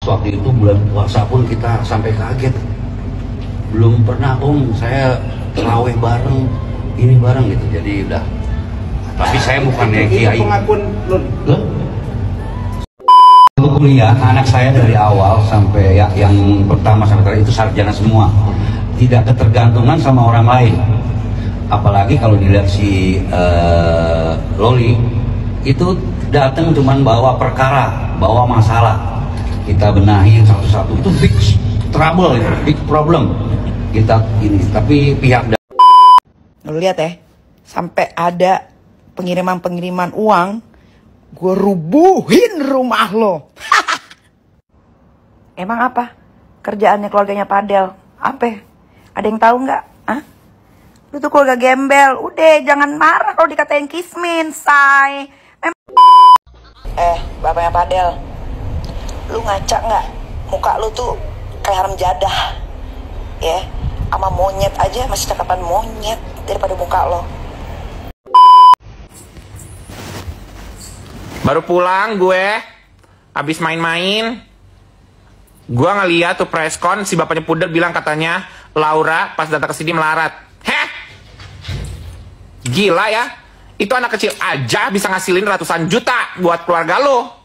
Waktu itu bulan puasa pun kita sampai kaget. Belum pernah saya terawih bareng, ini bareng gitu. Jadi udah. Tapi saya bukannya kiai. Pengakuan lo. Untuk kuliah, anak saya dari awal sampai yang pertama sampai terakhir itu sarjana semua. Tidak ketergantungan sama orang lain. Apalagi kalau dilihat si Loli itu datang cuman bawa perkara, bawa masalah. Kita benahin satu-satu, itu big trouble, big problem kita ini. Tapi pihak lu lihat ya, sampai ada pengiriman uang, gue rubuhin rumah lo. Emang apa kerjaannya keluarganya Fadel? Apa? Ada yang tahu nggak? Hah? Lu tuh keluarga gembel. Udah, jangan marah kalau dikatain kismin, say. Bapaknya Fadel, lu ngaca nggak? Muka lu tuh kayak haram jadah, ya? Sama monyet aja masih cakapan monyet daripada muka lo. Baru pulang gue, habis main-main. Gue ngeliat tuh preskon si bapaknya Puder bilang katanya Laura pas datang ke sini melarat. Heh, gila ya? Itu anak kecil aja bisa ngasilin ratusan juta buat keluarga lo.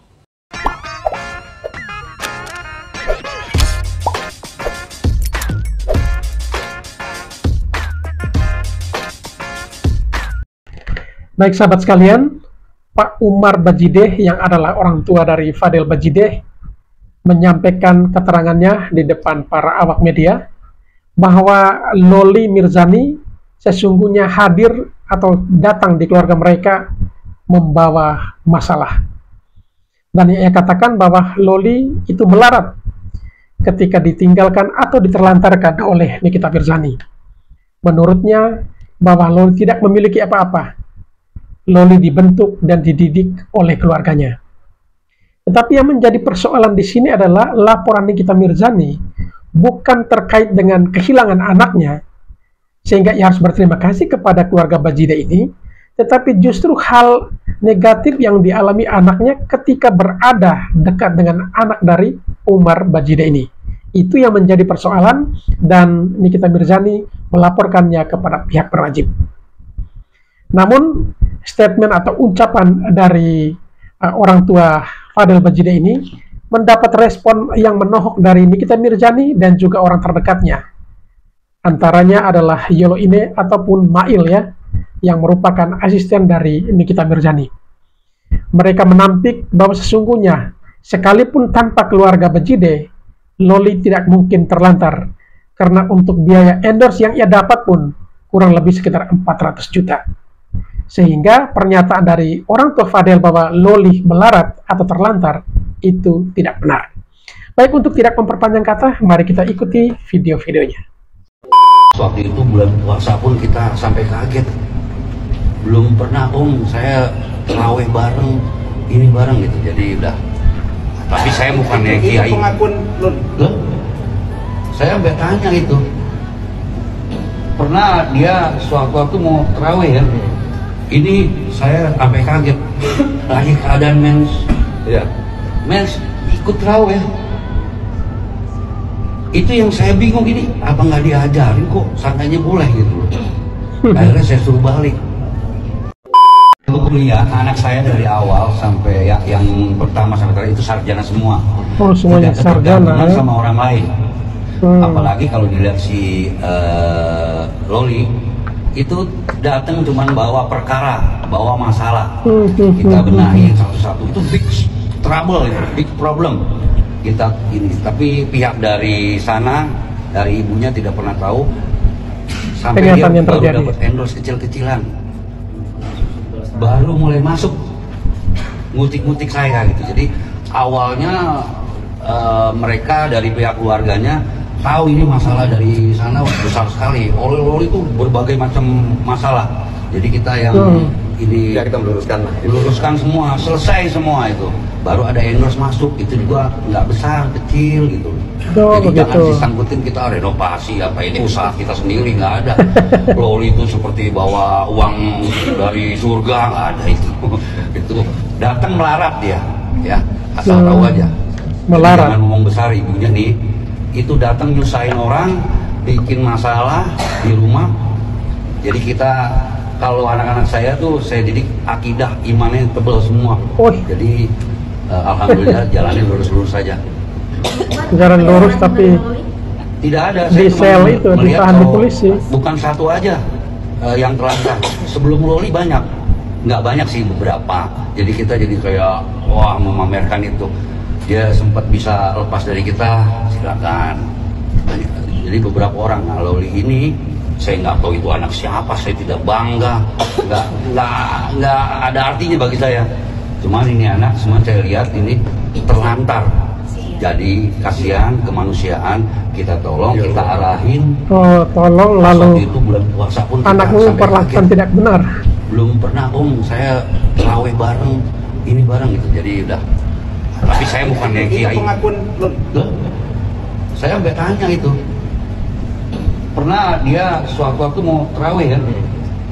Baik sahabat sekalian, Pak Umar Bajideh yang adalah orang tua dari Fadel Bajideh menyampaikan keterangannya di depan para awak media bahwa Loli Mirzani sesungguhnya hadir atau datang di keluarga mereka membawa masalah. Dan ia katakan bahwa Loli itu melarat ketika ditinggalkan atau diterlantarkan oleh Nikita Mirzani. Menurutnya bahwa Loli tidak memiliki apa-apa. Loli dibentuk dan dididik oleh keluarganya. Tetapi yang menjadi persoalan di sini adalah laporan Nikita Mirzani bukan terkait dengan kehilangan anaknya, sehingga ia harus berterima kasih kepada keluarga Bajideh ini, tetapi justru hal negatif yang dialami anaknya ketika berada dekat dengan anak dari Umar Bajideh ini. Itu yang menjadi persoalan dan Nikita Mirzani melaporkannya kepada pihak berwajib. Namun statement atau ucapan dari orang tua Fadel Bajideh ini mendapat respon yang menohok dari Nikita Mirzani dan juga orang terdekatnya. Antaranya adalah Yolo Ine ataupun Mail ya, yang merupakan asisten dari Nikita Mirzani. Mereka menampik bahwa sesungguhnya sekalipun tanpa keluarga Bajideh, Loli tidak mungkin terlantar karena untuk biaya endorse yang ia dapat pun kurang lebih sekitar 400 juta. Sehingga pernyataan dari orang tua Fadel bahwa Loli melarat atau terlantar itu tidak benar. Baik, untuk tidak memperpanjang kata, mari kita ikuti video-videonya. Waktu itu bulan puasa pun kita sampai kaget. Belum pernah saya terawih bareng, ini bareng gitu. Jadi udah. Tapi saya bukannya kiai. Pengakuan lo. Saya bertanya itu. Pernah dia suatu waktu mau terawih ya. Ini saya sampai kaget. Lagi keadaan mens. Iya. Mens ikut terawih. Itu yang saya bingung, ini apa nggak diajarin kok santainya boleh gitu loh. Akhirnya saya suruh balik. Untuk kuliah, anak saya dari awal sampai yang pertama sampai terakhir itu sarjana semua. Oh, semuanya tidak sarjana ya? sama orang lain. Apalagi kalau dilihat si Loli itu datang cuman bawa perkara, bawa masalah. Kita benahin satu-satu, itu big trouble, big problem kita ini. Tapi pihak dari sana, dari ibunya tidak pernah tahu sampai dia baru dapat endorse kecil-kecilan, baru mulai masuk ngutik-ngutik saya gitu. Jadi awalnya mereka dari pihak keluarganya tahu ini masalah dari sana besar sekali. Loli itu berbagai macam masalah. Jadi kita yang ini Ya, kita meluruskan semua, selesai semua itu. Baru ada endorse masuk, itu juga nggak besar, kecil gitu. Jadi jangan disangkutin kita renovasi apa ini usaha kita sendiri, nggak ada. Loli itu seperti bawa uang dari surga, nggak ada itu. Itu datang melarat dia, ya asal tahu aja. Melarat. Jangan ngomong besar ibunya nih. Itu datang nyusahin orang, bikin masalah di rumah. Jadi kita, kalau anak-anak saya tuh saya didik akidah imannya tebel semua. Jadi alhamdulillah jalannya lurus-lurus saja. Jalan lurus tapi tidak ada. di sel itu ditahan di kalau polisi. bukan satu aja yang terlantar. Sebelum Loli banyak, nggak banyak sih, beberapa. Jadi kita jadi kayak wah memamerkan itu. Dia sempat bisa lepas dari kita, silakan. Jadi beberapa orang. Nah, Loli ini saya nggak tahu itu anak siapa, saya tidak bangga, nggak ada artinya bagi saya. Cuman ini anak semua saya lihat ini terlantar. Jadi kasihan, kemanusiaan, kita tolong, kita arahin. Oh, tolong lalu itu bulan puasa pun anakmu memperlakukan tidak benar. Belum pernah saya terawih bareng, ini bareng gitu. Jadi udah. Tapi saya bukan yang kiai. Pengakuan lo. Saya sampai tanya itu. Pernah dia suatu waktu mau terawih kan.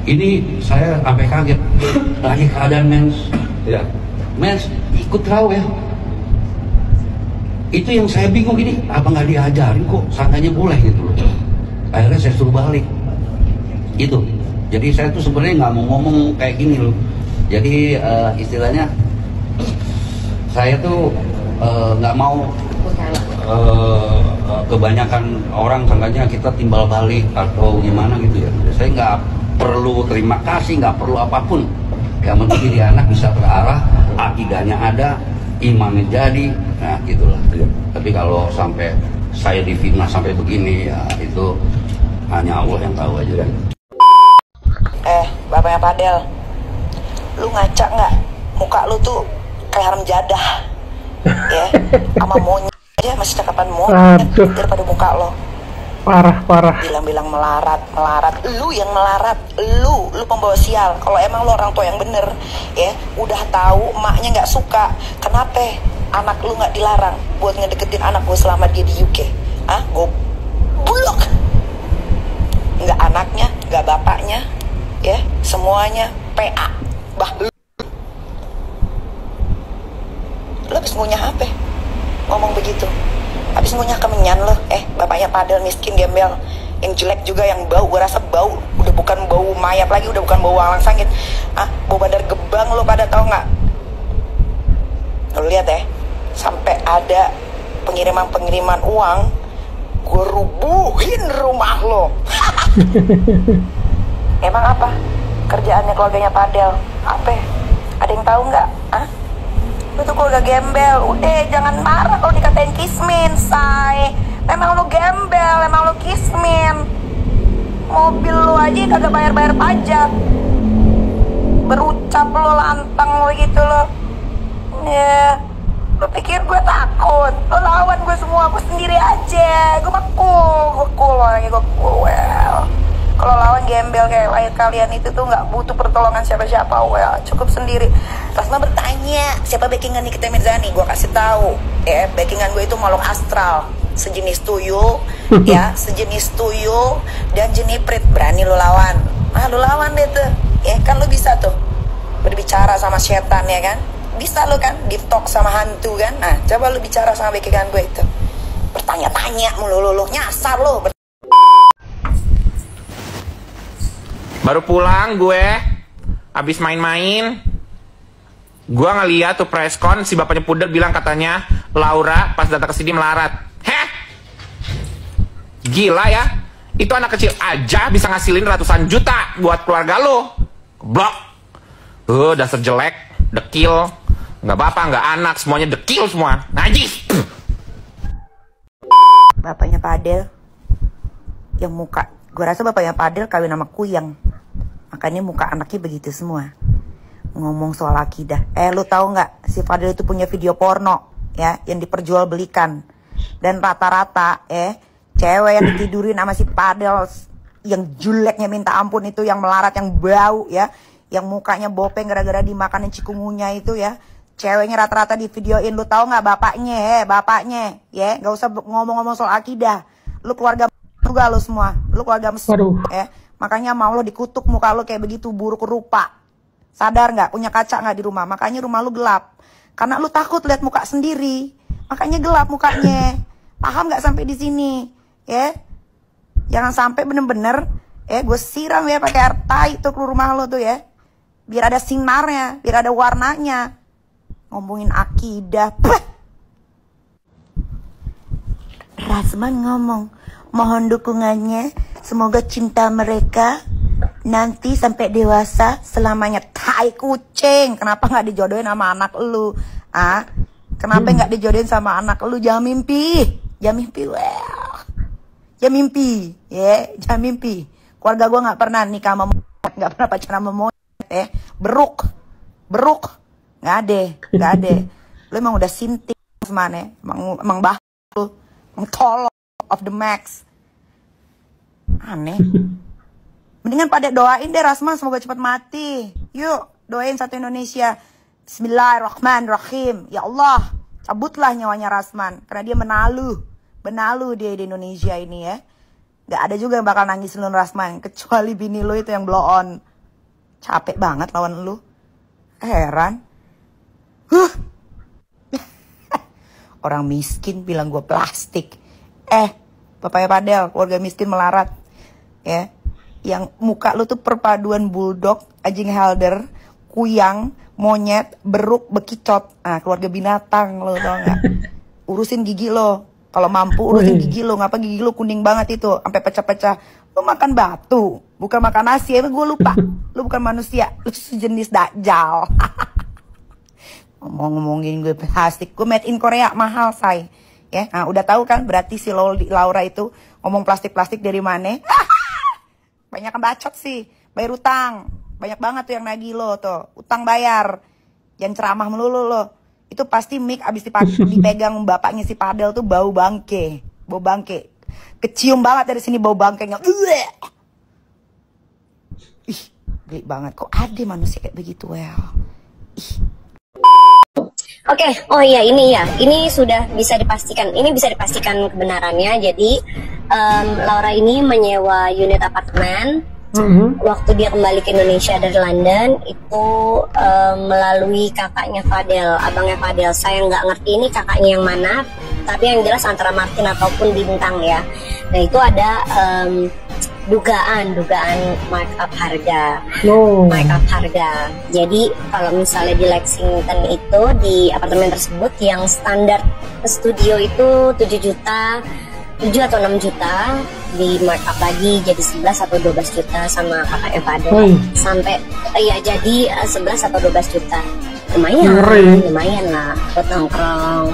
Ini saya sampai kaget. Lagi keadaan mens. Ya. Mens ikut terawih. Itu yang saya bingung gini, apa nggak diajarin kok sangkanya boleh gitu loh. Akhirnya saya suruh balik. Itu. Jadi saya tuh sebenarnya nggak mau ngomong kayak gini loh. Jadi istilahnya saya tuh nggak mau kebanyakan orang sangkanya kita timbal balik atau gimana gitu ya. Saya nggak perlu terima kasih, nggak perlu apapun. Yang penting diri anak bisa terarah, akidahnya ada, imannya jadi, nah gitulah. Tapi kalau sampai saya difitnah sampai begini, ya itu hanya Allah yang tahu aja kan. Bapaknya Padel, lu ngaca nggak? Muka lu tuh kayak haram jadah, ya, sama monyet aja masih cakapan monyet daripada muka lo. Parah. Bilang-bilang melarat, lu yang melarat, lu pembawa sial. Kalau emang lu orang tua yang bener, ya, udah tahu emaknya nggak suka, kenapa anak lu nggak dilarang buat ngedeketin anak gue selama dia di UK? Goblok. Nggak anaknya, nggak bapaknya, ya, semuanya PA. Lu habis ngunyah apa? Ngomong begitu. Habis ngunyah kemenyan lo, bapaknya Padel miskin gembel, yang jelek juga, yang bau, gue rasa bau, udah bukan bau mayat lagi, udah bukan bau alang sangit, bau bandar gebang lo pada tau nggak? Lo lihat sampai ada pengiriman uang, gue rubuhin rumah lo. Emang apa kerjaannya keluarganya Padel? Apa? Ada yang tahu nggak? Lu tuh keluarga gembel. Udah jangan marah kalau dikatain kismin, say. Emang lu gembel, emang lu kismin. Mobil lu aja kagak bayar pajak. Berucap lu lantang lu gitu lo. Ya, lu pikir gue takut? Lu lawan gue semua, gue sendiri aja. Gue cool orangnya, gue cool. Well, kalau lawan gembel kayak kalian itu tuh nggak butuh pertolongan siapa-siapa. Well, cukup sendiri. Tasma bertanya siapa backingan Nikita Mirzani, gue kasih tahu, backingan gue itu makhluk astral, sejenis tuyul, ya, sejenis tuyul dan jeniprit. Berani lu lawan? Lu lawan deh tuh, ya kan lu bisa tuh berbicara sama setan, ya kan? Bisa lu kan, di talk sama hantu kan? Nah, coba lu bicara sama backingan gue itu, bertanya-tanya mulu lu nyasar lu. Baru pulang gue, abis main-main. Gua ngeliat tuh preskon si bapaknya Pudel bilang katanya Laura pas datang ke sini melarat. Gila ya. Itu anak kecil aja bisa ngasilin ratusan juta buat keluarga lo. Blok. Dasar jelek, dekil. Nggak bapak, nggak anak, semuanya dekil semua. Najis. Bapaknya Padel yang muka, gue rasa bapaknya Padel kawin sama kuyang, makanya muka anaknya begitu semua. Ngomong soal akidah, lu tahu nggak si Fadil itu punya video porno, ya, yang diperjualbelikan, dan rata-rata cewek yang ditidurin sama si Fadil yang jeleknya minta ampun itu, yang melarat, yang bau, ya, yang mukanya bopeng gara-gara dimakanin cikungunya itu, ya, ceweknya rata-rata di videoin. Lu tahu nggak bapaknya, ya, nggak usah ngomong-ngomong soal akidah, lu keluarga juga lu semua, lu keluarga mesum, makanya mau lu dikutuk muka lu kayak begitu buruk rupa. Sadar nggak? Punya kaca nggak di rumah? Makanya rumah lu gelap. Karena lu takut lihat muka sendiri. makanya gelap mukanya. Paham nggak sampai di sini? Ya, jangan sampai bener-bener gue siram ya pakai air tai tuh ke rumah lo tuh ya, biar ada sinarnya, biar ada warnanya. Ngomongin akidah. Rasman ngomong, mohon dukungannya, semoga cinta mereka nanti sampai dewasa selamanya. Tai kucing, kenapa nggak dijodohin sama anak lu? Ah, kenapa nggak dijodohin sama anak lu? Jangan mimpi, jangan mimpi, jangan mimpi, ya, jangan mimpi. Keluarga gue nggak pernah nikah sama monyet, nggak pernah pacaran sama monyet, beruk, nggak ada. Lu emang udah sinting semana, emang bah lu, emang tolong of the max, aneh. Mendingan pada doain deh Rasman semoga cepat mati. Yuk doain satu Indonesia. Bismillahirrahmanirrahim. Ya Allah, cabutlah nyawanya Rasman karena dia benalu dia di Indonesia ini ya. Gak ada juga yang bakal nangis lu Rasman kecuali bini lu itu yang blow on. Capek banget lawan lu. Heran. Orang miskin bilang gue plastik. Bapaknya Padel, keluarga miskin melarat. Ya. Yang muka lu tuh perpaduan bulldog, anjing helder, kuyang, monyet, beruk, bekicot. Nah, keluarga binatang lo, tau gak? Urusin gigi lo. Kalau mampu urusin gigi lo. Ngapa gigi lo kuning banget itu sampai pecah-pecah? Lo makan batu, bukan makan nasi. Emang gue lupa. Lo bukan manusia, lo sejenis dajjal. Ngomongin gue plastik. Gue made in Korea, mahal say. Ya, nah, udah tahu kan berarti si Laura itu ngomong plastik-plastik dari mana? Banyak yang bacot sih, bayar utang. Banyak banget tuh yang nagih lo tuh, utang bayar. Jangan ceramah melulu lo. Itu pasti mic abis dipegang bapaknya si Padel tuh bau bangke. Kecium banget dari sini bau bangkenya. Ih, geli banget. Kok ada manusia kayak begitu ya? Oke, oh iya ini sudah bisa dipastikan. Ini bisa dipastikan kebenarannya. Jadi Laura ini menyewa unit apartemen. Waktu dia kembali ke Indonesia dari London itu melalui kakaknya Fadel, abangnya Fadel. Saya nggak ngerti ini kakaknya yang mana, tapi yang jelas antara Martin ataupun Bintang ya. Nah itu ada dugaan markup harga. Markup harga. Jadi kalau misalnya di Lexington itu di apartemen tersebut yang standar studio itu 7 juta, 7 atau 6 juta di markup lagi jadi 11 atau 12 juta sama kakaknya Fadel. Sampai jadi 11 atau 12 juta. Lumayan lah buat nongkrong.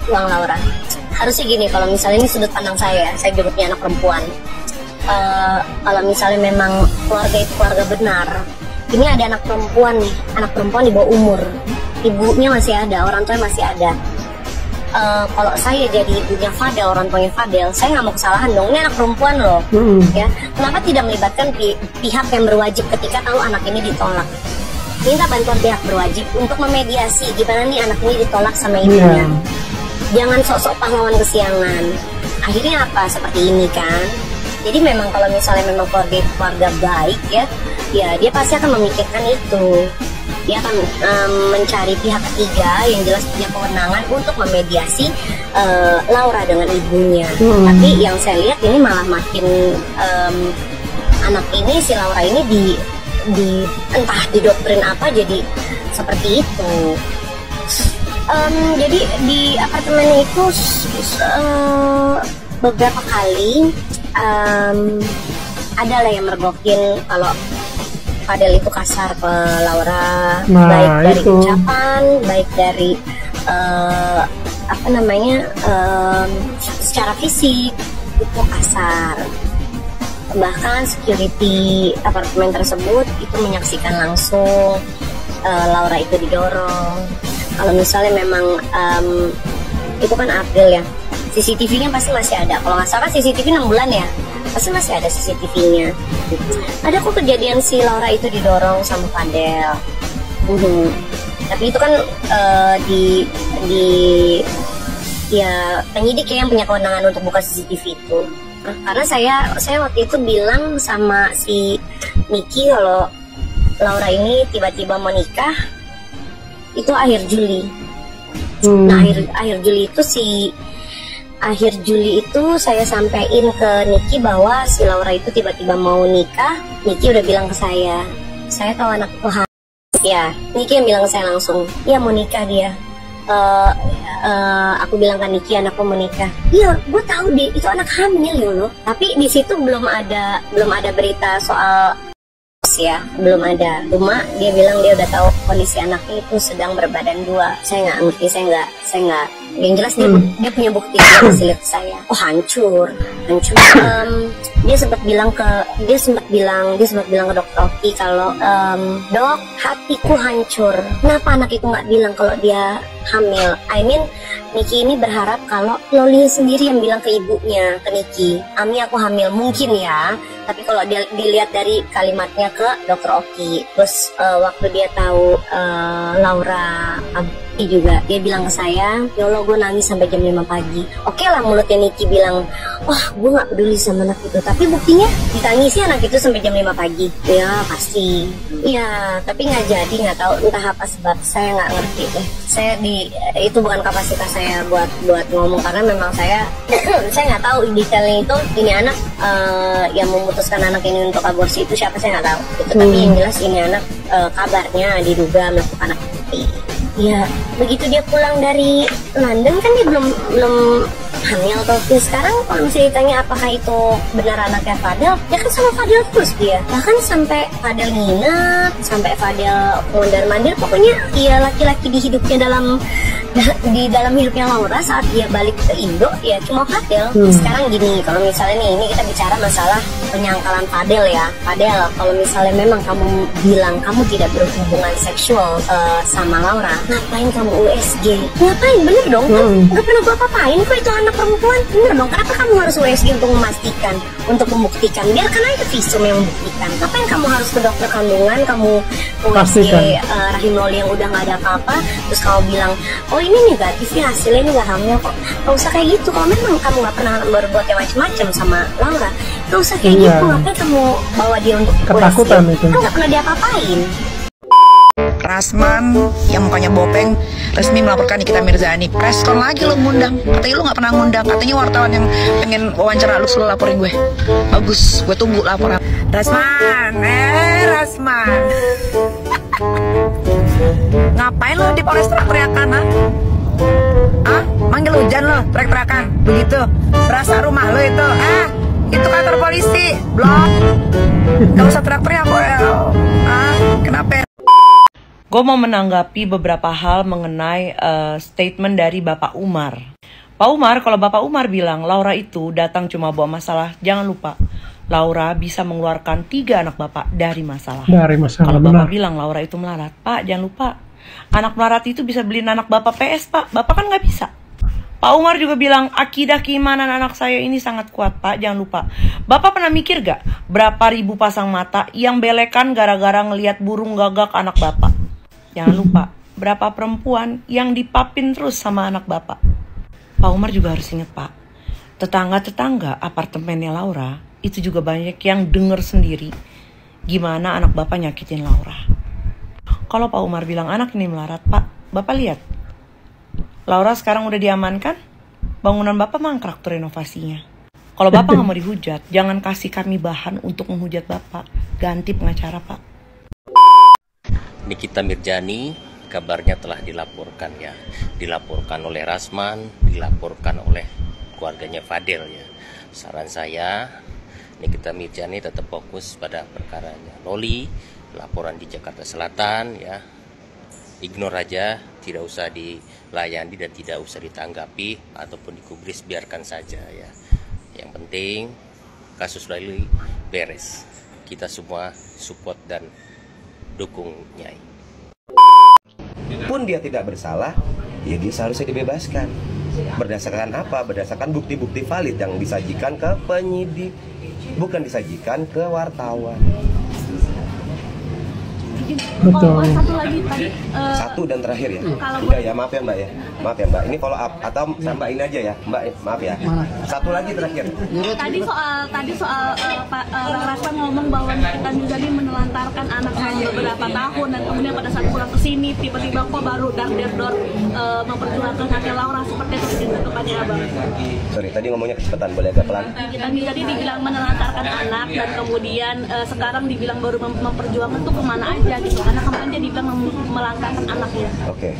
Uang Laura. Harusnya gini, kalau misalnya ini sudut pandang saya juga punya anak perempuan. Kalau misalnya memang keluarga itu keluarga benar, ini ada anak perempuan di bawah umur, ibunya masih ada, orang tuanya masih ada. Kalau saya jadi ibunya Fadel, orang tuanya Fadel, saya nggak mau kesalahan dong. Ini anak perempuan loh, ya. Kenapa tidak melibatkan pihak yang berwajib ketika tahu anak ini ditolak? Minta bantuan pihak berwajib untuk memediasi gimana nih anak ini ditolak sama ibunya. Jangan sok-sok pahlawan kesiangan. Akhirnya apa? Seperti ini kan. Jadi memang kalau misalnya memang keluarga baik ya dia pasti akan memikirkan itu. Dia akan mencari pihak ketiga yang jelas punya kewenangan untuk memediasi Laura dengan ibunya. Tapi yang saya lihat ini malah makin anak ini, si Laura ini entah didoktrin apa jadi seperti itu. Jadi di apartemen itu beberapa kali ada lah yang mergokin kalau Fadel itu kasar ke Laura, baik dari ucapan, baik dari secara fisik itu kasar. Bahkan security apartemen tersebut itu menyaksikan langsung Laura itu didorong. Kalau misalnya memang itu kan April ya, CCTV-nya pasti masih ada. Kalau nggak salah CCTV 6 bulan ya, pasti masih ada CCTV-nya. Ada kok kejadian si Laura itu didorong sama Fadel. Tapi itu kan ya penyidik yang punya kewenangan untuk buka CCTV itu. Karena saya waktu itu bilang sama si Niki kalau Laura ini tiba-tiba mau nikah itu akhir Juli. Nah akhir Juli itu saya sampaikan ke Niki bahwa si Laura itu tiba-tiba mau nikah. Niki udah bilang ke saya tahu anak itu hamil. Ya, Niki yang bilang ke saya langsung, ya mau nikah dia. Aku bilang ke Niki anakku mau nikah. Iya, gue tahu deh itu anak hamil ya loh. Tapi di situ belum ada berita soal ya, belum ada. Cuma dia bilang dia udah tahu kondisi anaknya itu sedang berbadan 2. Saya nggak ngerti, saya nggak. Yang jelas dia punya bukti, dia kasih lihat ke saya. Oh hancur. Dia sempat bilang ke dokter Oki kalau dok, hatiku hancur. Kenapa anak itu nggak bilang kalau dia hamil? Niki ini berharap kalau Loli sendiri yang bilang ke ibunya, ke Niki, Ami aku hamil, mungkin ya. Tapi kalau dia dilihat dari kalimatnya ke dokter Oki, terus waktu dia tahu Laura juga, dia bilang ke saya, ya Allah gue nangis sampai jam 5 pagi. Oke lah mulutnya Niki bilang, wah gue gak peduli sama anak itu. Tapi buktinya ditangisi anak itu sampai jam 5 pagi. Ya pasti. Ya tapi gak jadi, gak tahu entah apa sebab. Saya gak ngerti deh. Itu bukan kapasitas saya buat ngomong. Karena memang saya gak tahu detailnya itu. Ini anak yang memutuskan anak ini untuk aborsi itu siapa saya gak tahu. Tapi yang jelas ini anak kabarnya diduga melakukan aborsi. Ya, begitu dia pulang dari London kan dia belum hamil tuh. Ya sekarang kalau misalnya ditanya apakah itu benar anaknya Fadel, ya kan sama Fadel terus dia. Bahkan sampai Fadel nginep, sampai Fadel mondar-mandir, pokoknya dia laki-laki di hidupnya di dalam hidupnya Laura saat dia balik ke Indo ya cuma Fadel. Sekarang gini, kalau misalnya nih ini kita bicara masalah penyangkalan Fadel ya. Fadel, kalau misalnya memang kamu bilang kamu tidak berhubungan seksual sama Laura, ngapain kamu USG? Ngapain? Bener dong, nggak pernah gue apa-apain kok itu anak perempuan. Bener dong, kenapa kamu harus USG untuk memastikan, untuk membuktikan? Biarkan aja visum yang membuktikan. Ngapain kamu harus ke dokter kandungan, kamu USG rahim Loli yang udah nggak ada apa-apa, terus kamu bilang, oh ini negatif ya hasilnya, ini nggak hamil kok. Gak usah kayak gitu. Kalau memang kamu nggak pernah berbuat yang macam-macam sama Laura, gak usah kayak gitu. Ngapain kamu bawa dia untuk ketakutan USG? Itu kan nggak pernah diapa-apain. Rasman yang mukanya bopeng resmi melaporkan Nikita Mirzani. Preskon lagi lo ngundang, katanya lo nggak pernah ngundang, katanya wartawan yang pengen wawancara lo selalu laporin gue. Bagus, gue tunggu laporan. Rasman, Rasman, ngapain lo di Polres teriak-teriakan, manggil hujan lo, teriak-teriakan begitu. Berasa rumah lo itu, itu kantor polisi, blok. Gak usah teriak-teriak kok ya. Kenapa? Gue mau menanggapi beberapa hal mengenai statement dari Bapak Umar. Pak Umar, kalau Bapak Umar bilang Laura itu datang cuma bawa masalah, jangan lupa Laura bisa mengeluarkan 3 anak Bapak dari masalah. Kalau Bapak bilang Laura itu melarat, Pak jangan lupa anak melarat itu bisa beliin anak Bapak PS, Pak. Bapak kan nggak bisa. Pak Umar juga bilang akidah keimanan anak saya ini sangat kuat, Pak. Jangan lupa. Bapak pernah mikir gak berapa ribu pasang mata yang belekan gara-gara ngelihat burung gagak anak Bapak? Jangan lupa, berapa perempuan yang dipapin terus sama anak Bapak. Pak Umar juga harus ingat, Pak. Tetangga-tetangga apartemennya Laura, itu juga banyak yang denger sendiri gimana anak Bapak nyakitin Laura. Kalau Pak Umar bilang anak ini melarat, Pak, Bapak lihat. Laura sekarang udah diamankan, bangunan Bapak mangkrak tuh renovasinya. Kalau Bapak gak mau dihujat, jangan kasih kami bahan untuk menghujat Bapak. Ganti pengacara, Pak. Nikita Mirzani kabarnya telah dilaporkan ya, dilaporkan oleh Rasman, dilaporkan oleh keluarganya Fadel ya. Saran saya Nikita Mirzani tetap fokus pada perkaranya Loli, laporan di Jakarta Selatan ya, ignore aja, tidak usah dilayani dan tidak usah ditanggapi ataupun dikubris, biarkan saja ya. Yang penting kasus Loli beres, kita semua support dan dukung Nyai. Pun dia tidak bersalah, ya dia seharusnya dibebaskan. Berdasarkan apa? Berdasarkan bukti-bukti valid yang disajikan ke penyidik, bukan disajikan ke wartawan. Betul. Satu lagi tadi. Satu dan terakhir ya. Enggak ya, maaf ya Mbak ya. Maaf ya Mbak, ini follow up atau Mbak ini aja ya Mbak, maaf ya. Satu lagi terakhir. Tadi soal Pak Rasman ngomong bahwa Nikita Mirzani menelantarkan anak selama beberapa tahun dan kemudian pada saat pulang ke sini tiba-tiba kok baru dar-der-dor memperjuangkan hati Laura seperti itu kedepannya Abang. Sorry, tadi ngomongnya kecepatan, boleh agak pelan. Nikita Mirzani dibilang menelantarkan anak dan kemudian sekarang dibilang baru memperjuangkan tuh kemana aja gitu, karena kemarin dia dibilang melantarkan anaknya. Oke.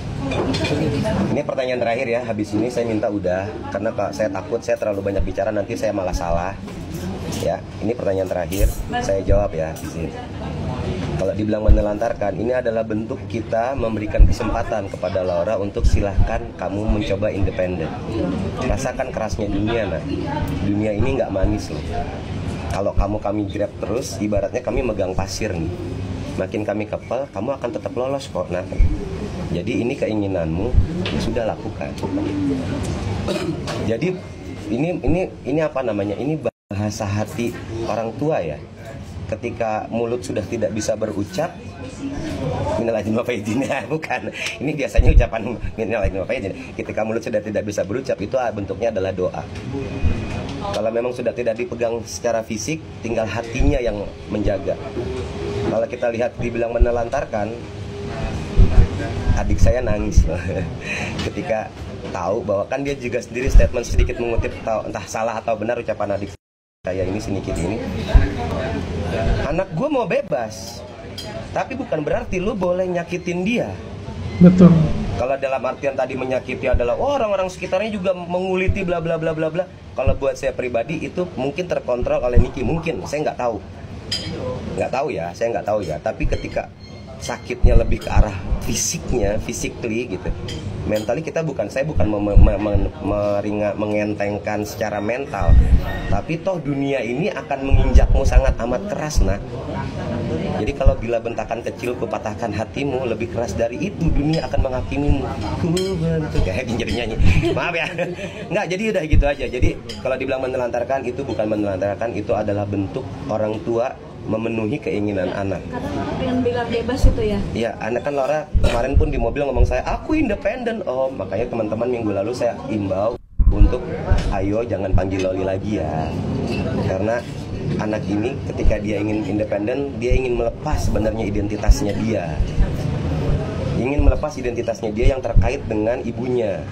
Ini pertanyaan terakhir ya, habis ini saya minta udah, karena saya takut saya terlalu banyak bicara nanti saya malah salah. Ya, ini pertanyaan terakhir, saya jawab ya. Kalau dibilang menelantarkan, ini adalah bentuk kita memberikan kesempatan kepada Laura untuk silahkan kamu mencoba independen. Rasakan kerasnya dunia, nah. Dunia ini nggak manis loh. Kalau kami grab terus, ibaratnya kami megang pasir nih. Makin kami kepel, kamu akan tetap lolos kok. Nah, jadi ini keinginanmu, sudah lakukan. Jadi ini apa namanya? Ini bahasa hati orang tua ya. Ketika mulut sudah tidak bisa berucap, minal aidin wal faizin, bukan. Ini biasanya ucapan minal aidin wal faizin. Ketika mulut sudah tidak bisa berucap, itu bentuknya adalah doa. Kalau memang sudah tidak dipegang secara fisik, tinggal hatinya yang menjaga. Kalau kita lihat dibilang menelantarkan, adik saya nangis loh. Ketika tahu bahwa kan dia juga sendiri statement sedikit mengutip, entah salah atau benar ucapan adik saya ini sedikit ini. Anak gue mau bebas, tapi bukan berarti lu boleh nyakitin dia. Betul. Kalau dalam artian tadi menyakiti adalah orang-orang sekitarnya juga menguliti bla bla bla bla bla. Kalau buat saya pribadi itu mungkin terkontrol oleh Niki, mungkin saya nggak tahu ya, saya nggak tahu ya. Tapi ketika sakitnya lebih ke arah fisiknya, physically gitu, mentally saya bukan mengentengkan secara mental, tapi toh dunia ini akan menginjakmu sangat amat keras nak. Jadi kalau bila bentakan kecil kupatahkan hatimu, lebih keras dari itu dunia akan menghakimimu. Kayak jadi nyanyi, maaf ya. Nggak, jadi udah gitu aja. Jadi kalau dibilang menelantarkan, itu bukan menelantarkan, itu adalah bentuk orang tua memenuhi keinginan anak. Karena pengen bilang bebas itu ya? Iya, anak kan Laura kemarin pun di mobil ngomong saya, aku independen. Oh, makanya teman-teman minggu lalu saya imbau untuk ayo jangan panggil Loli lagi ya. Karena anak ini ketika dia ingin independen, dia ingin melepas sebenarnya identitasnya dia. Ingin melepas identitasnya dia yang terkait dengan ibunya.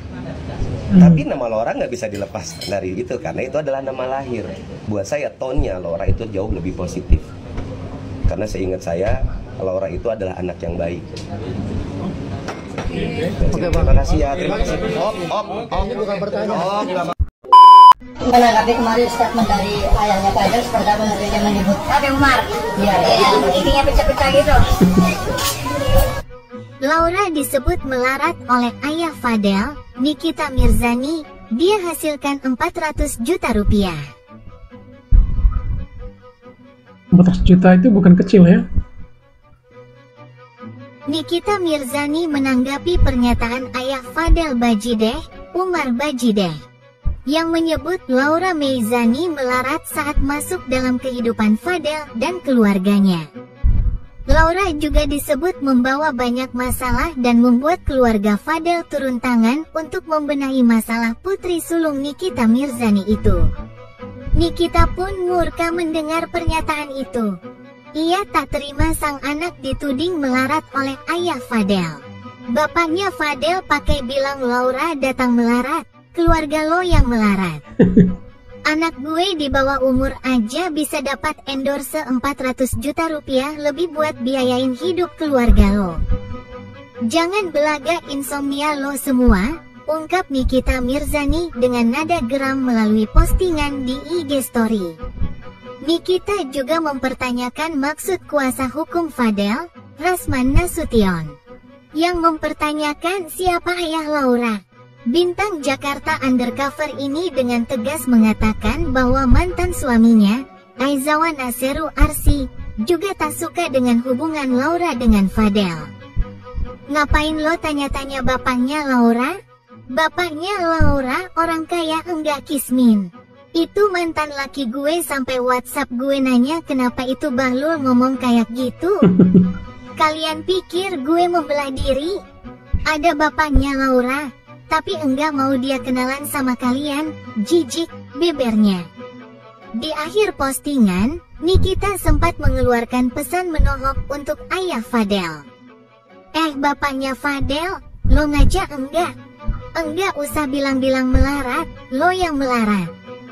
Tapi nama Laura nggak bisa dilepas dari itu, karena itu adalah nama lahir. Buat saya tonnya Laura itu jauh lebih positif. Karena seingat saya, Laura itu adalah anak yang baik. Terima kasih ya, terima kasih. Ini bukan pertanyaan. Menanggapi kemarin statement dari ayahnya Fadel seperti apa dia menyebut Tapi Umar, iya, giginya pecah-pecah gitu. Laura disebut melarat oleh ayah Fadel, Nikita Mirzani, dia hasilkan 400 juta rupiah. 400 juta itu bukan kecil ya. Nikita Mirzani menanggapi pernyataan ayah Fadel Bajideh, Umar Bajideh, yang menyebut Laura Meizani melarat saat masuk dalam kehidupan Fadel dan keluarganya. Laura juga disebut membawa banyak masalah dan membuat keluarga Fadel turun tangan untuk membenahi masalah putri sulung Nikita Mirzani itu. Nikita pun murka mendengar pernyataan itu. Ia tak terima sang anak dituding melarat oleh ayah Fadel. Bapaknya Fadel pakai bilang Laura datang melarat, keluarga lo yang melarat. Anak gue di bawah umur aja bisa dapat endorse 400 juta rupiah lebih buat biayain hidup keluarga lo. Jangan belaga insomnia lo semua, ungkap Nikita Mirzani dengan nada geram melalui postingan di IG Story. Nikita juga mempertanyakan maksud kuasa hukum Fadel, Rasman Nasution, yang mempertanyakan siapa ayah Laura. Bintang Jakarta Undercover ini dengan tegas mengatakan bahwa mantan suaminya, Aizawan Aseru Arsi, juga tak suka dengan hubungan Laura dengan Fadel. Ngapain lo tanya-tanya bapaknya Laura? Bapaknya Laura orang kaya enggak kismin. Itu mantan laki gue sampai WhatsApp gue nanya kenapa itu Bahlul ngomong kayak gitu. Kalian pikir gue membelah diri? Ada bapaknya Laura, tapi enggak mau dia kenalan sama kalian, jijik, bebernya. Di akhir postingan, Nikita sempat mengeluarkan pesan menohok untuk ayah Fadel. Bapaknya Fadel, lo ngajak enggak? Enggak usah bilang-bilang melarat, lo yang melarat.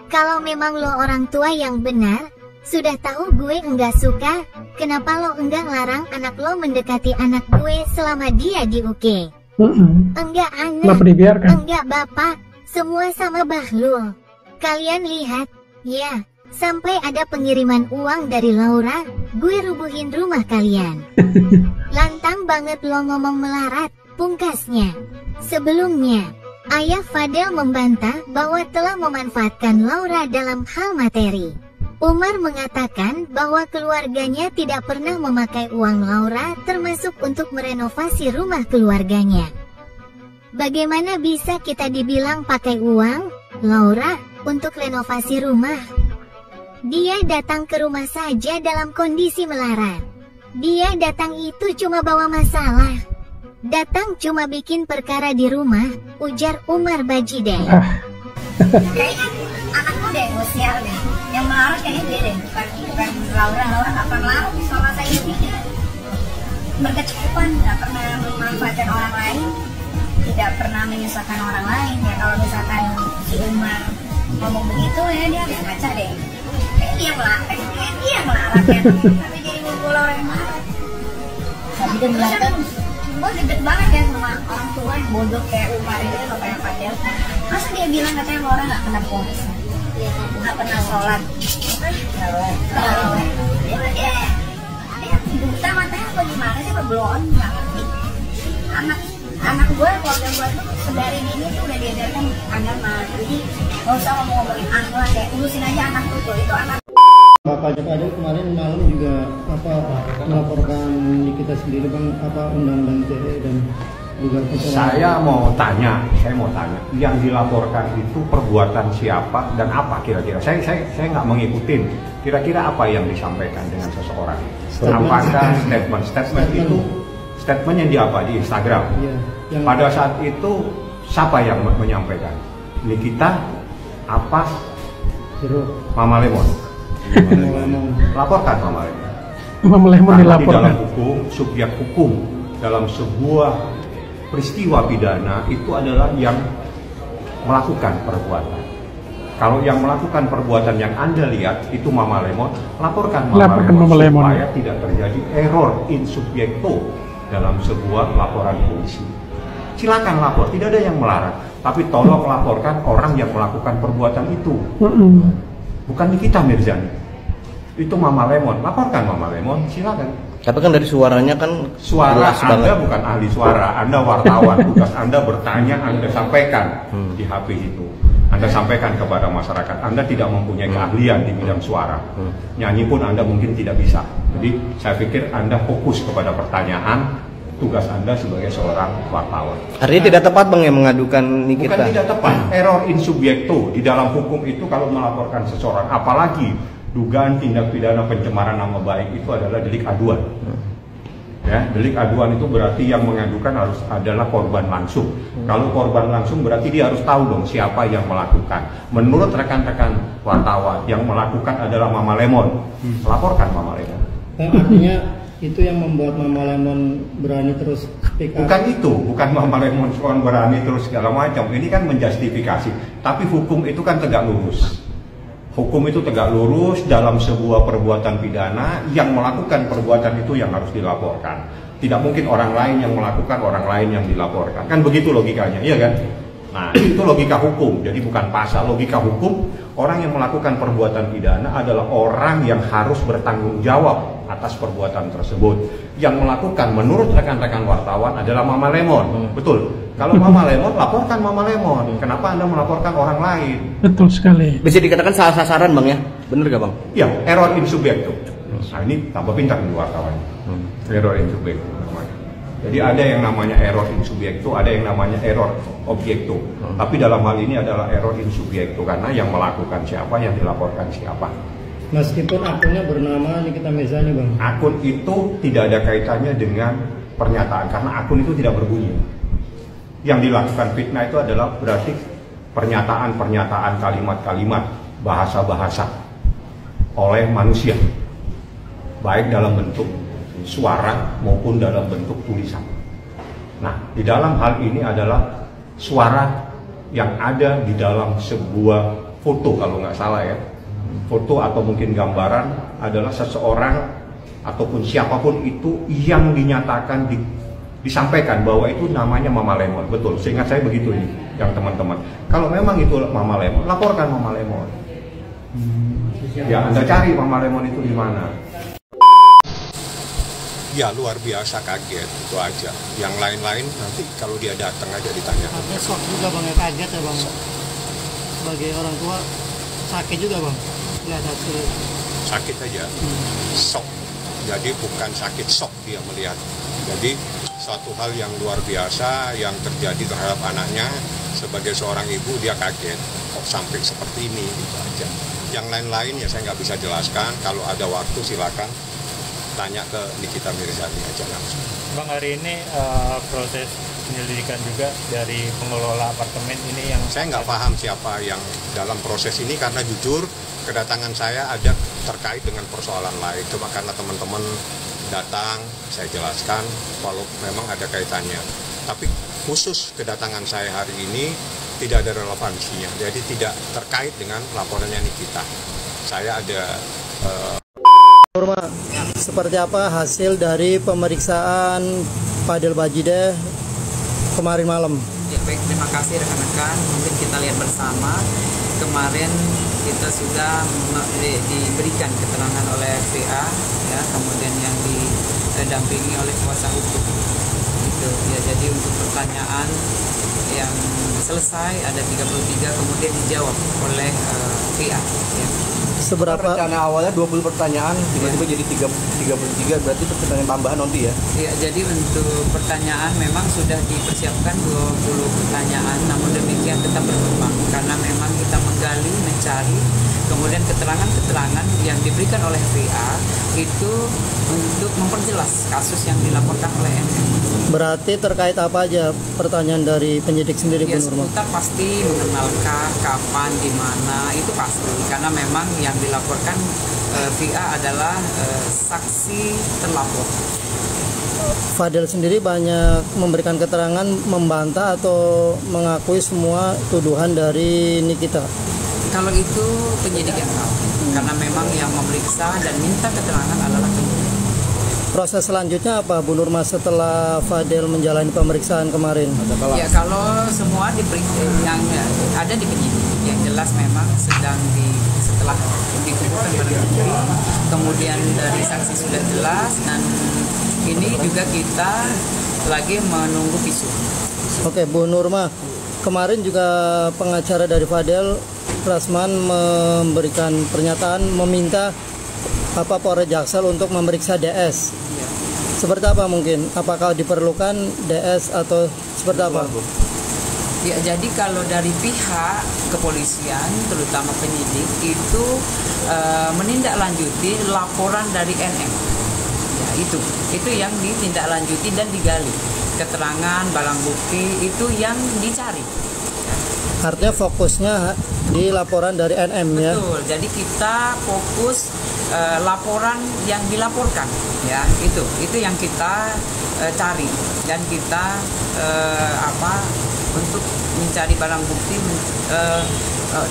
Kalau memang lo orang tua yang benar, sudah tahu gue enggak suka, kenapa lo enggak larang anak lo mendekati anak gue selama dia di UK? Enggak anak, enggak bapak, semua sama Bahlul. Kalian lihat, ya, sampai ada pengiriman uang dari Laura, gue rubuhin rumah kalian. Lantang banget lo ngomong melarat, pungkasnya. Sebelumnya, ayah Fadel membantah bahwa telah memanfaatkan Laura dalam hal materi. Umar mengatakan bahwa keluarganya tidak pernah memakai uang Laura termasuk untuk merenovasi rumah keluarganya. Bagaimana bisa kita dibilang pakai uang, Laura, untuk renovasi rumah? Dia datang ke rumah saja dalam kondisi melarat. Dia datang itu cuma bawa masalah. Datang cuma bikin perkara di rumah, ujar Umar Bajideh. Kayaknya anakku deh, usia deh. Yang melarat kayaknya dia deh, bukan Laura. Laura nggak pernah melarat sama saya ini. Berkecukupan, nggak pernah memanfaatkan orang lain, tidak pernah menyusahkan orang lain. Ya kalau misalkan si Umar ngomong begitu ya dia agak ngaca deh. Dia melarat kan, tapi jadi ngumpul orang yang melarat. Tapi dia melarat kan, gue deket banget ya sama orang tua yang bodoh kayak Umar itu, kayak Fadel. Masa dia bilang katanya orang nggak pernah puasa, nggak pernah sholat. Dia buta matanya apa gimana sih, belum nggak ngerti. Anak gue, keluarga gue tuh sedari dini tuh udah diajarkan agama. Jadi nggak usah ngomongin akhlak, kayak urusin aja anak tuh, itu anak. Bapak Fadel kemarin malam juga melaporkan Nikita sendiri bang, undang-undang ITE dan juga Saya mau tanya, yang dilaporkan itu perbuatan siapa dan apa kira-kira? Saya nggak mengikutin. Kira-kira apa yang disampaikan dengan seseorang? Apakah statement itu statement yang di Instagram? Pada saat itu siapa yang menyampaikan? Nikita apa? Mama Lemon. Laporkan Mama Lemon. Mama Lemon dilaporkan. Di dalam hukum, subjek hukum dalam sebuah peristiwa pidana itu adalah yang melakukan perbuatan. Kalau yang melakukan perbuatan yang Anda lihat itu Mama Lemon, laporkan Mama Lemon supaya tidak terjadi error in subjecto dalam sebuah laporan polisi. Silakan lapor, tidak ada yang melarang, tapi tolong laporkan orang yang melakukan perbuatan itu. Bukan Nikita Mirzani, itu Mama Lemon. Laporkan Mama Lemon, silakan. Tapi kan dari suaranya kan suara Anda bukan ahli suara, Anda wartawan, tugas Anda bertanya, Anda sampaikan di HP itu. Anda sampaikan kepada masyarakat, Anda tidak mempunyai keahlian di bidang suara. Nyanyi pun Anda mungkin tidak bisa. Jadi saya pikir Anda fokus kepada pertanyaan, tugas Anda sebagai seorang wartawan. Artinya tidak tepat bang yang mengadukan Nikita? Bukan tidak tepat, error in subjecto. Di dalam hukum itu kalau melaporkan seseorang, apalagi dugaan tindak pidana pencemaran nama baik itu adalah delik aduan. Ya, delik aduan itu berarti yang mengadukan harus adalah korban langsung. Kalau korban langsung berarti dia harus tahu dong siapa yang melakukan. Menurut rekan-rekan wartawan yang melakukan adalah Mama Lemon. Laporkan Mama Lemon. Artinya itu yang membuat Mama Lemon berani terus speak up. Bukan Mama Lemon berani terus segala macam. Ini kan menjustifikasi. Tapi hukum itu kan tegak lurus. Hukum itu tegak lurus dalam sebuah perbuatan pidana, yang melakukan perbuatan itu yang harus dilaporkan. Tidak mungkin orang lain yang melakukan, orang lain yang dilaporkan. Kan begitu logikanya, iya kan? Nah, itu logika hukum. Jadi bukan pasal, logika hukum. Orang yang melakukan perbuatan pidana adalah orang yang harus bertanggung jawab atas perbuatan tersebut. Yang melakukan menurut rekan-rekan wartawan adalah Mama Lemon. Betul. Kalau Mama Lemon, laporkan Mama Lemon. Kenapa Anda melaporkan orang lain? Betul sekali. Bisa dikatakan salah sasaran bang ya? Bener gak bang? Ya, error in subjecto. Nah ini tambah pintar di wartawan. Error in subjecto namanya. Jadi ada yang namanya error in subjecto, ada yang namanya error objekto. Tapi dalam hal ini adalah error in subjecto karena yang melakukan siapa, yang dilaporkan siapa. Meskipun akunnya bernama Nikita Mirzani bang. Akun itu tidak ada kaitannya dengan pernyataan karena akun itu tidak berbunyi. Yang dilakukan fitnah itu adalah berarti pernyataan-pernyataan, kalimat-kalimat, bahasa-bahasa oleh manusia, baik dalam bentuk suara maupun dalam bentuk tulisan. Nah, di dalam hal ini adalah suara yang ada di dalam sebuah foto, kalau nggak salah ya, foto atau mungkin gambaran adalah seseorang ataupun siapapun itu yang dinyatakan disampaikan bahwa itu namanya Mama Lemon. Betul, seingat saya begitu nih yang teman-teman. Kalau memang itu Mama Lemon, laporkan Mama Lemon. Ya, Anda cari Mama Lemon itu di mana. Ya, luar biasa, kaget, itu aja. Yang lain-lain nanti kalau dia datang aja ditanya. Artinya shock juga Bang, ya, kaget ya Bang. Sebagai orang tua sakit juga Bang. Lihat hasil. Sakit aja. Shock. Jadi bukan sakit, shock dia melihat. Jadi suatu hal yang luar biasa yang terjadi terhadap anaknya. Sebagai seorang ibu dia kaget, kok sampai seperti ini, gitu aja. Yang lain-lain ya saya nggak bisa jelaskan. Kalau ada waktu silakan tanya ke Nikita Mirzani aja langsung. Bang, hari ini proses penyelidikan juga dari pengelola apartemen ini yang... Saya nggak paham siapa yang dalam proses ini, karena jujur kedatangan saya ada terkait dengan persoalan lain. Cuma karena teman-teman datang, saya jelaskan kalau memang ada kaitannya. Tapi khusus kedatangan saya hari ini tidak ada relevansinya, jadi tidak terkait dengan laporannya Nikita. Saya ada... Seperti apa hasil dari pemeriksaan Fadel Bajideh kemarin malam? Ya, baik, terima kasih rekan-rekan. Mungkin kita lihat bersama. Kemarin kita sudah diberikan keterangan oleh VA, ya, kemudian yang didampingi oleh kuasa hukum. Gitu. Ya, jadi untuk pertanyaan yang selesai ada 33, kemudian dijawab oleh VA. Ya. Seberapa rencana awalnya 20 pertanyaan tiba-tiba jadi 33, berarti pertanyaan tambahan nanti ya? Iya, jadi untuk pertanyaan memang sudah dipersiapkan 20 pertanyaan, namun demikian tetap berkembang karena memang kita menggali, mencari, kemudian keterangan-keterangan yang diberikan oleh VA itu untuk memperjelas kasus yang dilaporkan oleh NM. Berarti terkait apa aja pertanyaan dari penyidik sendiri, Bu Nurma? Seputar pasti mengenalkan kapan, di mana, itu pasti. Karena memang yang dilaporkan VA adalah saksi terlapor. Fadel sendiri banyak memberikan keterangan membantah atau mengakui semua tuduhan dari Nikita? Kalau itu penyidik yang tahu. Karena memang yang memeriksa dan minta keterangan adalah penyidik. Proses selanjutnya apa, Bu Nurma, setelah Fadel menjalani pemeriksaan kemarin? Ya, kalau semua diperiksa yang ada di penyidik, yang jelas memang sedang setelah dikumpulkan barang bukti, kemudian dari saksi sudah jelas, dan ini juga kita lagi menunggu visum. Oke, Bu Nurma, kemarin juga pengacara dari Fadel, Rasman, memberikan pernyataan meminta Polres Jaksel untuk memeriksa DS. Ya. Seperti apa mungkin? Apakah diperlukan DS atau seperti apa? Ya, jadi kalau dari pihak kepolisian, terutama penyidik, itu menindaklanjuti laporan dari NM. Ya, itu yang ditindaklanjuti dan digali. Keterangan, barang bukti itu yang dicari. Ya. Artinya fokusnya di laporan dari NM. Betul, ya? Betul, jadi kita fokus laporan yang dilaporkan, ya, itu yang kita cari, dan kita untuk mencari barang bukti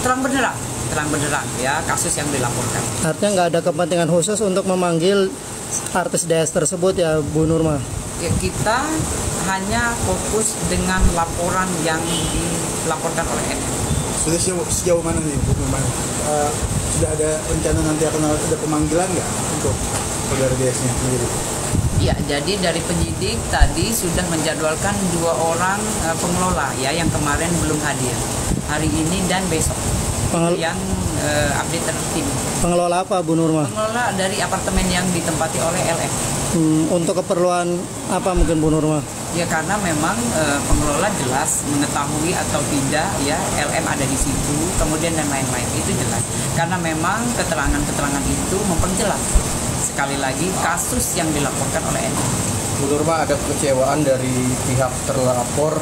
terang benderang ya kasus yang dilaporkan. Artinya nggak ada kepentingan khusus untuk memanggil artis DS tersebut ya, Bu Nurma? Ya, kita hanya fokus dengan laporan yang dilaporkan oleh NM. Sudah sejauh mana nih, Bu Nurma? Sudah ada rencana nanti akan ada pemanggilan nggak untuk saudara DS-nya sendiri? Ya, jadi dari penyidik tadi sudah menjadwalkan 2 orang pengelola ya yang kemarin belum hadir hari ini dan besok. Yang update terkini. Pengelola apa, Bu Nurma? Pengelola dari apartemen yang ditempati oleh LM. Untuk keperluan apa mungkin, Bu Nurma? Ya, karena memang pengelola jelas mengetahui atau tidak ya LM ada di situ, kemudian dan lain-lain, itu jelas. Karena memang keterangan-keterangan itu memperjelas sekali lagi kasus yang dilaporkan oleh NM. Menurut Pak, ada kekecewaan dari pihak terlapor,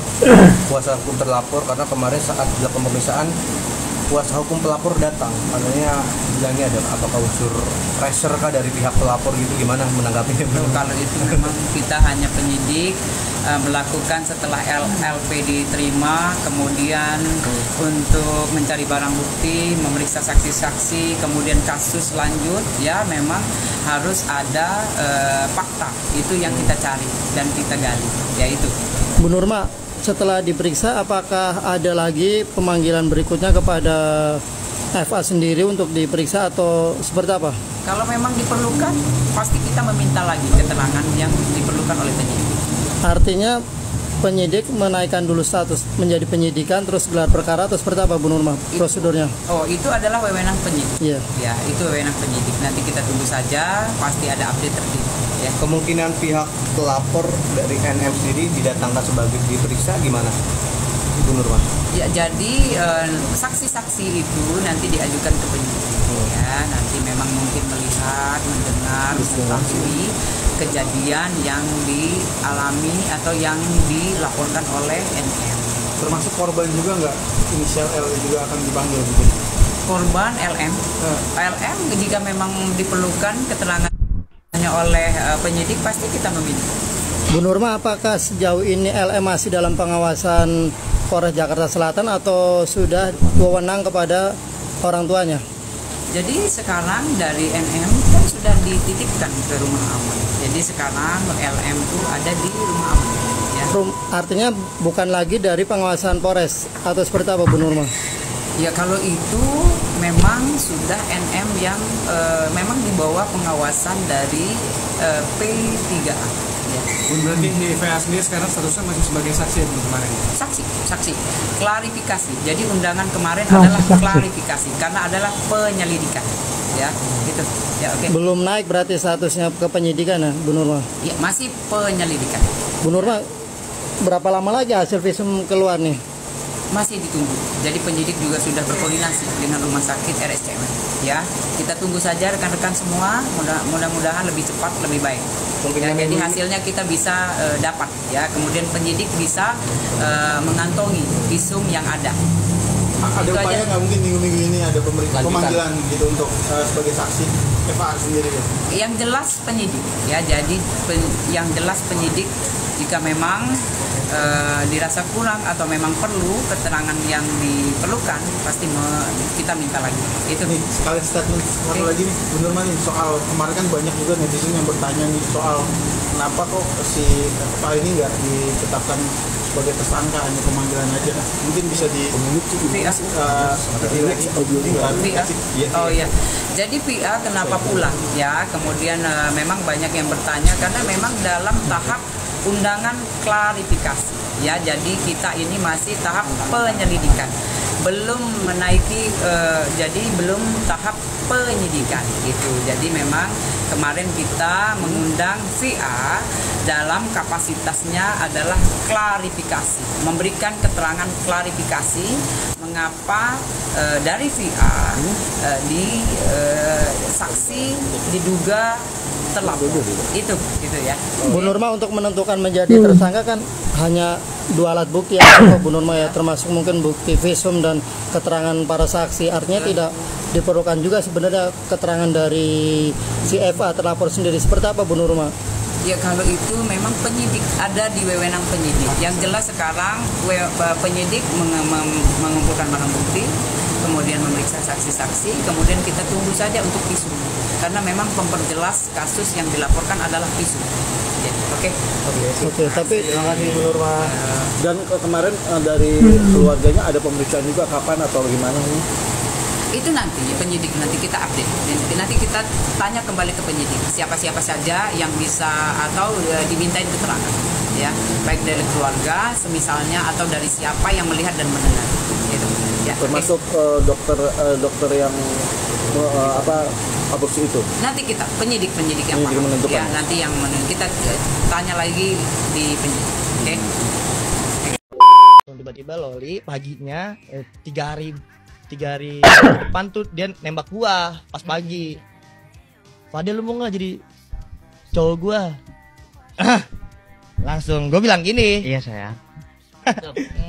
kuasa hukum terlapor, karena kemarin saat dilakukan pemeriksaan kuasa hukum pelapor datang, katanya bilangnya ada apakah unsur pressure kah dari pihak pelapor gitu, gimana menanggapinya? Kalau itu memang kita hanya penyidik melakukan setelah LP diterima, kemudian untuk mencari barang bukti, memeriksa saksi-saksi, kemudian kasus lanjut, ya memang harus ada fakta, itu yang kita cari dan kita gali, yaitu. Bu Nurma, setelah diperiksa apakah ada lagi pemanggilan berikutnya kepada FA sendiri untuk diperiksa atau seperti apa? Kalau memang diperlukan, pasti kita meminta lagi keterangan yang diperlukan oleh penyidik. Artinya penyidik menaikkan dulu status menjadi penyidikan terus gelar perkara atau seperti apa Bu Nurma prosedurnya? Oh, itu adalah wewenang penyidik. Iya. Ya, itu wewenang penyidik. Nanti kita tunggu saja, pasti ada update terkini. Ya. Kemungkinan pihak pelapor dari NM sendiri didatangkan sebagai diperiksa gimana, Bu Nurma? Ya, jadi saksi-saksi itu nanti diajukan ke penyidik. Ya, nanti memang mungkin melihat, mendengar, mengetahui kejadian yang dialami atau yang dilaporkan oleh NM. Termasuk korban juga nggak? Inisial L juga akan dipanggil mungkin? Korban LM. LM jika memang diperlukan keterangannya oleh penyidik pasti kita meminta. Bu Nurma, apakah sejauh ini LM masih dalam pengawasan Polres Jakarta Selatan atau sudah wewenang kepada orang tuanya? Jadi sekarang dari NM kan sudah dititipkan ke rumah aman. Jadi sekarang LM itu ada di rumah aman. Ya. Artinya bukan lagi dari pengawasan Polres atau seperti apa Bu Nurma? Ya kalau itu memang sudah NM yang memang di bawah pengawasan dari P3A. Ya. Berarti di VA sendiri sekarang statusnya masih sebagai saksi kemarin? Saksi, klarifikasi. Jadi undangan kemarin adalah klarifikasi karena adalah penyelidikan. Ya, gitu. Ya, oke. Belum naik berarti statusnya ke penyidikan ya, Bu Nurma? Ya, masih penyelidikan. Bu Nurma, berapa lama lagi hasil visum keluar nih? Masih ditunggu. Jadi penyidik juga sudah berkoordinasi dengan rumah sakit RSCM. Ya, kita tunggu saja rekan-rekan semua. Mudah-mudahan lebih cepat, lebih baik. Ya, jadi hasilnya kita bisa dapat. Ya, kemudian penyidik bisa mengantongi visum yang ada. Ada upaya nggak mungkin minggu-minggu ini ada pemanggilan gitu untuk sebagai saksi FA sendiri? Ya? Yang jelas penyidik. Ya, jadi yang jelas penyidik jika memang dirasa kurang atau memang perlu keterangan yang diperlukan pasti kita minta lagi. Itu nih sekali statement satu lagi nih Bu Nurma nih, soal kemarin kan banyak juga netizen yang bertanya nih soal kenapa kok si Pak ini nggak ditetapkan sebagai tersangka, hanya pemanggilan aja. Mungkin bisa di Oh iya. Jadi PA kenapa pulang ya? Kemudian memang banyak yang bertanya karena memang dalam tahap undangan klarifikasi ya, jadi kita ini masih tahap penyelidikan, belum menaiki jadi belum tahap penyidikan gitu. Jadi memang kemarin kita mengundang VA dalam kapasitasnya adalah klarifikasi, memberikan keterangan klarifikasi mengapa dari VA di saksi diduga terlapor itu ya. Bu Nurma, untuk menentukan menjadi tersangka kan hanya 2 alat bukti ya Bu Nurma ya, termasuk mungkin bukti visum dan keterangan para saksi. Artinya tidak diperlukan juga sebenarnya keterangan dari si FA terlapor sendiri. Seperti apa Bu Nurma? Ya kalau itu memang penyidik, ada di wewenang penyidik. Yang jelas sekarang penyidik mengumpulkan barang bukti, kemudian memeriksa saksi-saksi, kemudian kita tunggu saja untuk visum. Karena memang memperjelas kasus yang dilaporkan adalah visum. Oke. Tapi terima kasih Bu Nurma. Dan kemarin dari keluarganya ada pemeriksaan juga, kapan atau gimana nih? Itu nanti penyidik, nanti kita update. Nanti kita tanya kembali ke penyidik siapa-siapa saja yang bisa atau dimintain keterangan ya, baik dari keluarga semisalnya atau dari siapa yang melihat dan mendengar gitu. Ya, termasuk dokter yang aborsi itu. Nanti kita penyidik yang menentukan. Ya, nanti yang kita tanya lagi di penyidik. Oke. Tiba-tiba Loli paginya 3 hari depan tuh dia nembak gua pas pagi. Fadil, lu mau nggak jadi cowok gua? Langsung gue bilang gini. Iya sayang.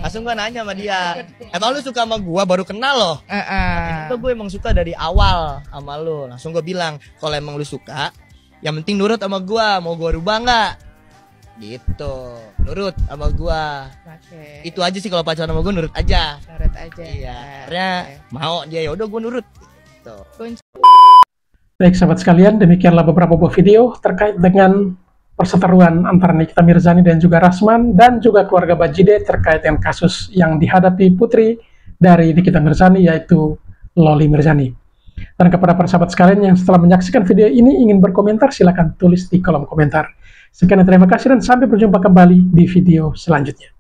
Langsung gue nanya sama dia, emang lu suka sama gue baru kenal loh? Itu gue emang suka dari awal sama lu. Langsung gue bilang, kalau emang lu suka, yang penting nurut sama gue, mau gue rubah nggak? Gitu, nurut sama gue. Itu aja sih kalau pacaran sama gue, nurut aja. Nurut aja. Iya, akhirnya mau dia, ya udah gue nurut. Gitu. Baik sahabat sekalian, demikianlah beberapa buah video terkait dengan perseteruan antara Nikita Mirzani dan juga Rasman dan juga keluarga Bajideh terkait dengan kasus yang dihadapi putri dari Nikita Mirzani, yaitu Loli Mirzani. Dan kepada para sahabat sekalian yang setelah menyaksikan video ini ingin berkomentar, silakan tulis di kolom komentar. Sekian dan terima kasih dan sampai berjumpa kembali di video selanjutnya.